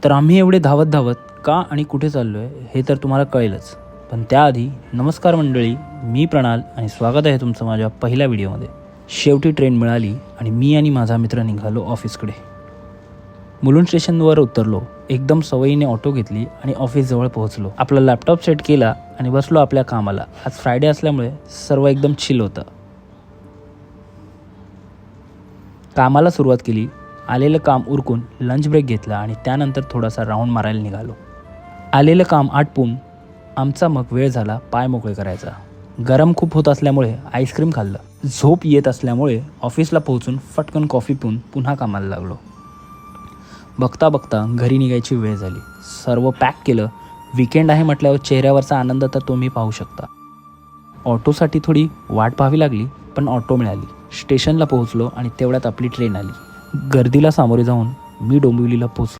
तर आम्ही एवढे धावत धावत का आणि कुठे चाललो आहे हे तर तुम्हाला कळेलच. पण त्याआधी नमस्कार मंडळी, मी प्रणाल आणि स्वागत आहे तुमचं माझ्या पहिल्या व्हिडिओमध्ये. शेवटी ट्रेन मिळाली आणि मी आणि माझा मित्र निघालो ऑफिसकडे. मुलुंड स्टेशनवर उतरलो, एकदम सवयीने ऑटो घेतली आणि ऑफिसजवळ पोहोचलो. आपला लॅपटॉप सेट केला आणि बसलो आपल्या कामाला. आज फ्रायडे असल्यामुळे सर्व एकदम चिल होतं. कामाला सुरुवात केली. आलेलं काम उरकून लंच ब्रेक घेतला आणि त्यानंतर थोडासा राऊंड मारायला निघालो. आलेलं काम आटपून आमचा मग वेळ झाला पाय मोकळे करायचा. गरम खूप होत असल्यामुळे आईस्क्रीम खाल्लं. झोप येत असल्यामुळे ऑफिसला पोहोचून फटकन कॉफी पिऊन पुन्हा कामाला लागलो. बघता बघता घरी निघायची वेळ झाली. सर्व पॅक केलं. वीकेंड आहे म्हटल्यावर चेहऱ्यावरचा आनंद तर तुम्ही पाहू शकता. ऑटोसाठी थोडी वाट पाहावी लागली, पण ऑटो मिळाली. स्टेशनला पोहोचलो आणि तेवढ्यात आपली ट्रेन आली. गर्दीला सामोरे जाऊन मी डोंबिवलीला पोहोचलो.